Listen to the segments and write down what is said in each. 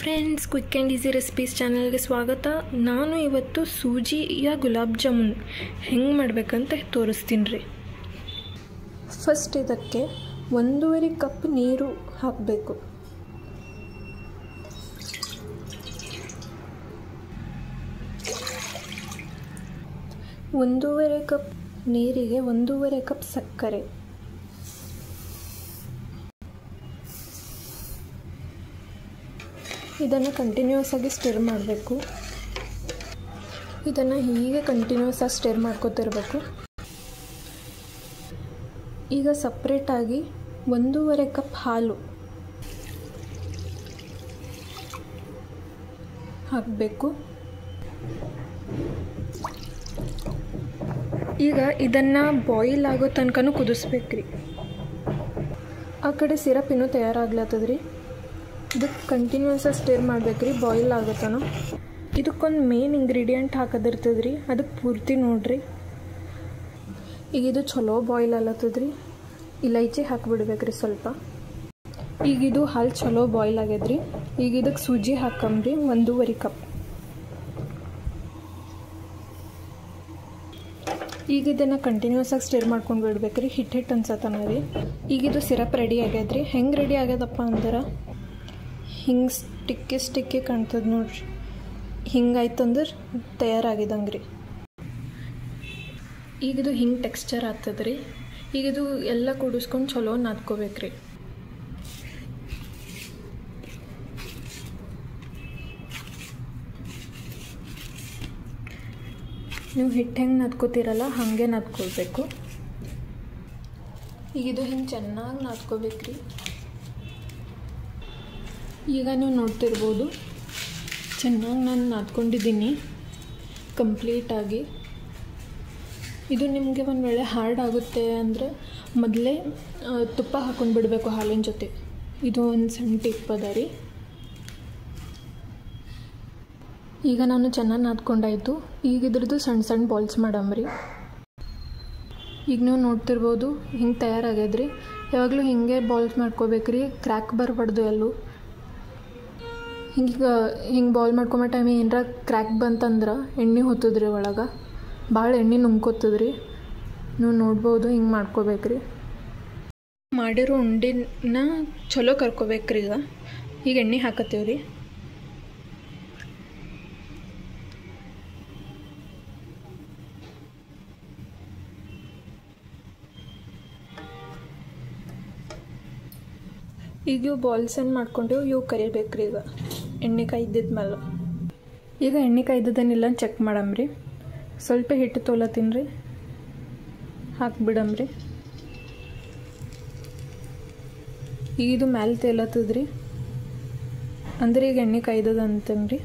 Friends, quick and easy recipes ಚಾನಲ್ಗೆ ಸ್ವಾಗತ. ನಾನು ಇವತ್ತು ಸೂಜಿಯ ಗುಲಾಬ್ ಜಾಮೂನ್ ಹೆಂಗೆ ಮಾಡಬೇಕಂತ ತೋರಿಸ್ತೀನಿ ರೀ. ಫಸ್ಟ್ ಇದಕ್ಕೆ 1.5 ಕಪ್ ನೀರು ಹಾಕಬೇಕು. ಒಂದೂವರೆ ಕಪ್ ನೀರಿಗೆ 1.5 ಕಪ್ ಸಕ್ಕರೆ, ಇದನ್ನು ಕಂಟಿನ್ಯೂಸ್ ಆಗಿ ಸ್ಟಿರ್ ಮಾಡಬೇಕು. ಇದನ್ನು ಹೀಗೆ ಕಂಟಿನ್ಯೂಸ್ ಆಗಿ ಸ್ಟಿರ್ ಮಾಡ್ಕೊತಿರ್ಬೇಕು. ಈಗ ಸಪ್ರೇಟಾಗಿ 1.5 ಕಪ್ ಹಾಲು ಹಾಕಬೇಕು. ಈಗ ಇದನ್ನು ಬಾಯ್ಲ್ ಆಗೋ ತನಕ ಕುದಿಸ್ಬೇಕ್ರಿ. ಆ ಕಡೆ ಸಿರಪ್ ಇನ್ನೂ ತಯಾರಾಗ್ಲತ್ತದ್ರಿ. ಇದಕ್ಕೆ ಕಂಟಿನ್ಯೂಸ್ ಆಗಿ ಸ್ಟಿರ್ ಮಾಡ್ಬೇಕ್ರಿ, ಬಾಯ್ಲ್ ಆಗುತ್ತಾನ. ಇದಕ್ಕೊಂದು ಮೇನ್ ಇಂಗ್ರೀಡಿಯೆಂಟ್ ಹಾಕೋದಿರ್ತದ್ರಿ, ಅದಕ್ಕೆ ಪೂರ್ತಿ ನೋಡ್ರಿ. ಈಗ ಇದು ಚಲೋ ಬಾಯ್ಲ್ ಆಲತ್ತದ್ರಿ. ಇಲೈಚಿ ಹಾಕಿಬಿಡ್ಬೇಕ್ರಿ ಸ್ವಲ್ಪ. ಈಗ ಇದು ಹಾಲು ಚಲೋ ಬಾಯ್ಲ್ ಆಗ್ಯದ್ರಿ. ಈಗ ಇದಕ್ಕೆ ಸೂಜಿ ಹಾಕಂಬ್ರಿ 1.5 ಕಪ್. ಈಗ ಇದನ್ನು ಕಂಟಿನ್ಯೂಸ್ ಆಗಿ ಸ್ಟಿರ್ ಮಾಡ್ಕೊಂಡು ಬಿಡ್ಬೇಕ್ರಿ, ಹಿಟ್ಟು ಅನ್ಸತ್ತನ ರೀ. ಈಗ ಇದು ಸಿರಪ್ ರೆಡಿ ಆಗ್ಯದ್ರಿ. ಹೆಂಗೆ ರೆಡಿ ಆಗ್ಯದಪ್ಪ ಅಂದ್ರೆ ಹಿಂಗೆ ಸ್ಟಿಕ್ಕಿ ಕಾಣ್ತದೆ ನೋಡ್ರಿ. ಹಿಂಗಾಯ್ತಂದ್ರೆ ತಯಾರಾಗಿದಂಗೆ ರೀ. ಈಗಿದು ಹಿಂಗೆ ಟೆಕ್ಸ್ಚರ್ ಆಗ್ತದೆ ರೀ. ಈಗಿದು ಎಲ್ಲ ಕೂಡಿಸ್ಕೊಂಡು ಚಲೋ ನಾದ್ಕೋಬೇಕ್ರಿ. ನೀವು ಹಿಟ್ಟು ಹೆಂಗೆ ನಾದ್ಕೋತೀರಲ್ಲ ಹಾಗೆ ನಾದ್ಕೊಳ್ಬೇಕು. ಈಗಿದು ಹಿಂಗೆ ಚೆನ್ನಾಗಿ ನಾದ್ಕೋಬೇಕ್ರಿ. ಈಗ ನೀವು ನೋಡ್ತಿರ್ಬೋದು ಚೆನ್ನಾಗಿ ನಾನು ನಾದ್ಕೊಂಡಿದ್ದೀನಿ ಕಂಪ್ಲೀಟಾಗಿ. ಇದು ನಿಮಗೆ ಒಂದು ವೇಳೆ ಹಾರ್ಡ್ ಆಗುತ್ತೆ ಅಂದರೆ ಮೊದಲೇ ತುಪ್ಪ ಹಾಕ್ಕೊಂಡು ಬಿಡಬೇಕು ಹಾಲಿನ ಜೊತೆ. ಇದು ಒಂದು ಸಣ್ಣ ಟಿಪ್ ಅದ ರೀ. ಈಗ ನಾನು ಚೆನ್ನಾಗಿ ನಾದ್ಕೊಂಡಾಯಿತು. ಈಗ ಇದ್ರದ್ದು ಸಣ್ಣ ಸಣ್ಣ ಬಾಲ್ಸ್ ಮಾಡಂಬ್ರಿ. ಈಗ ನೀವು ನೋಡ್ತಿರ್ಬೋದು ಹಿಂಗೆ ತಯಾರಾಗ್ಯದ್ರಿ. ಯಾವಾಗಲೂ ಹಿಂಗೆ ಬಾಲ್ಸ್ ಮಾಡ್ಕೋಬೇಕ್ರಿ, ಕ್ರ್ಯಾಕ್ ಬರಬಾರ್ದು ಎಲ್ಲೂ. ಹಿಂಗೆ ಬಾಯ್ಲ್ ಮಾಡ್ಕೊಂಬ ಟೈಮಿಗೆ ಏನರ ಕ್ರ್ಯಾಕ್ ಬಂತಂದ್ರೆ ಎಣ್ಣೆ ಹೊತ್ತದ್ರಿ ಒಳಗೆ, ಭಾಳ ಎಣ್ಣೆ ನುಂಗ್ಕೊತದ್ರಿ. ನೀವು ನೋಡ್ಬೋದು ಹಿಂಗೆ ಮಾಡ್ಕೋಬೇಕ್ರಿ. ಮಾಡಿರೋ ಉಂಡಿನ ಚಲೋ ಕರ್ಕೋಬೇಕ್ರಿ. ಈಗ ಎಣ್ಣೆ ಹಾಕತ್ತೀವ್ರಿ. ಈಗ ಇವು ಬಾಲ್ಸ್ ಏನು ಮಾಡ್ಕೊಂಡೇವು, ಇವು ಕರಿಬೇಕ್ರಿ. ಈಗ ಎಣ್ಣೆ ಕಾಯ್ದಿದ್ಮೇಲೆ ಈಗ ಎಣ್ಣೆ ಕಾಯ್ದದನ್ನೆಲ್ಲ ಚೆಕ್ ಮಾಡಂಬ್ರಿ. ಸ್ವಲ್ಪ ಹಿಟ್ಟು ತೊಲತ್ತೀನಿ ರೀ, ಹಾಕ್ಬಿಡಂಬ್ರಿ. ಈಗ ಇದು ಮ್ಯಾಲೆ ತೇಲತ್ತದ್ರಿ ಅಂದ್ರೆ ಈಗ ಎಣ್ಣೆ ಕಾಯ್ದದ ಅಂತನ್ರಿ.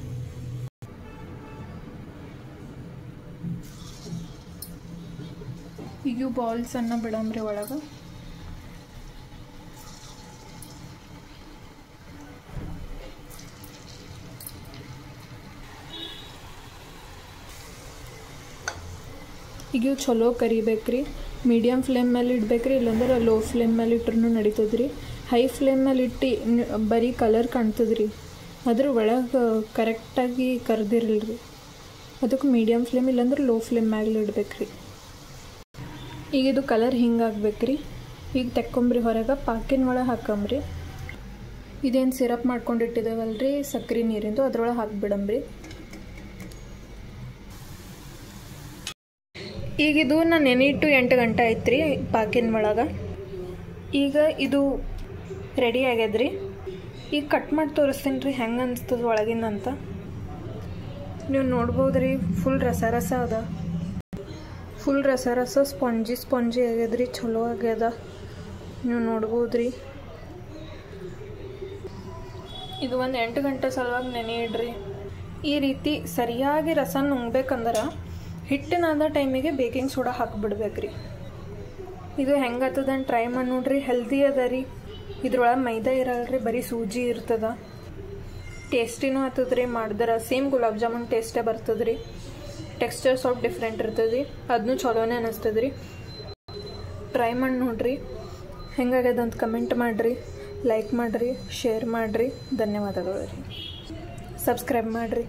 ಈಗ ಇವು ಬಾಲ್ಸನ್ನು ಬಿಡಂಬ್ರಿ ಒಳಗೆ. ಈಗ ಇವು ಚಲೋ ಕರಿಬೇಕ್ರಿ. ಮೀಡಿಯಮ್ ಫ್ಲೇಮ್ ಮೇಲೆ ಇಡ್ಬೇಕ್ರಿ, ಇಲ್ಲಾಂದ್ರೆ ಲೋ ಫ್ಲೇಮ್ ಮೇಲೆ ಇಟ್ರೂ ನಡೀತದ್ರಿ. ಹೈ ಫ್ಲೇಮ್ ಮೇಲೆ ಇಟ್ಟು ಬರೀ ಕಲರ್ ಕಾಣ್ತದ್ರಿ, ಅದ್ರ ಒಳಗೆ ಕರೆಕ್ಟಾಗಿ ಕರ್ದಿರಲ್ರಿ. ಅದಕ್ಕೆ ಮೀಡಿಯಮ್ ಫ್ಲೇಮ್ ಇಲ್ಲಾಂದ್ರೆ ಲೋ ಫ್ಲೇಮ್ ಮ್ಯಾಲೆ ಇಡ್ಬೇಕ್ರಿ. ಈಗ ಇದು ಕಲರ್ ಹಿಂಗಾಗ್ಬೇಕ್ರಿ. ಈಗ ತೆಕ್ಕೊಂಬ್ರಿ ಹೊರಗೆ, ಪಾಕಿನ ಒಳಗೆ ಹಾಕಂಬ್ರಿ. ಇದೇನು ಸಿರಪ್ ಮಾಡ್ಕೊಂಡಿಟ್ಟಿದ್ದೇವಲ್ರಿ ಸಕ್ಕರೆ ನೀರಿಂದು, ಅದ್ರೊಳಗೆ ಹಾಕಿಬಿಡಂಬ್ರಿ. ಈಗಿದು ನಾನು ನೆನಿಟ್ಟು 8 ಗಂಟೆ ಆಯ್ತು ರೀ ಪಾಕಿನ ಒಳಗೆ. ಈಗ ಇದು ರೆಡಿ ಆಗ್ಯದ್ರಿ. ಈಗ ಕಟ್ ಮಾಡಿ ತೋರಿಸ್ತೀನಿ ರೀ ಹೆಂಗೆ ಅನಿಸ್ತದೆ ಒಳಗಿಂದಂತ. ನೀವು ನೋಡ್ಬೋದು ರೀ, ಫುಲ್ ರಸ ಅದ. ಫುಲ್ ರಸ ಸ್ಪಾಂಜಿ ಆಗ್ಯದ್ರಿ, ಚಲೋ ಆಗ್ಯದ. ನೀವು ನೋಡ್ಬೋದು ರೀ. ಇದು ಒಂದು 8 ಗಂಟೆ ಸಲುವಾಗಿ ನೆನೆ ಇಡ್ರಿ. ಈ ರೀತಿ ಸರಿಯಾಗಿ ರಸ ನುಂಗ್ಬೇಕಂದ್ರೆ ಹಿಟ್ಟಿನಾದ ಟೈಮಿಗೆ ಬೇಕಿಂಗ್ ಸೋಡಾ ಹಾಕಿಬಿಡ್ಬೇಕ್ರಿ. ಇದು ಹೆಂಗತ್ತದಂತ ಟ್ರೈ ಮಾಡಿ ನೋಡ್ರಿ. ಹೆಲ್ದಿ ಅದ ರೀ. ಇದ್ರೊಳಗೆ ಮೈದಾ ಇರಲ್ರಿ, ಬರೀ ಸೂಜಿ ಇರ್ತದ. ಟೇಸ್ಟಿನೂ ಆಗ್ತದ್ರಿ. ಮಾಡಿದ್ರೆ ಸೇಮ್ ಗುಲಾಬ್ ಜಾಮೂನ್ ಟೇಸ್ಟೇ ಬರ್ತದ್ರಿ. ಟೆಕ್ಸ್ಚರ್ ಸ್ವಲ್ಪ ಡಿಫ್ರೆಂಟ್ ಇರ್ತದ್ರಿ, ಅದನ್ನೂ ಚಲೋನೇ ಅನ್ನಿಸ್ತದ್ರಿ. ಟ್ರೈ ಮಾಡಿ ನೋಡ್ರಿ. ಹೆಂಗಾಗ್ಯದ ಅಂತ ಕಮೆಂಟ್ ಮಾಡಿರಿ, ಲೈಕ್ ಮಾಡಿರಿ, ಶೇರ್ ಮಾಡಿರಿ. ಧನ್ಯವಾದಗಳು ರೀ. ಸಬ್ಸ್ಕ್ರೈಬ್ ಮಾಡಿರಿ.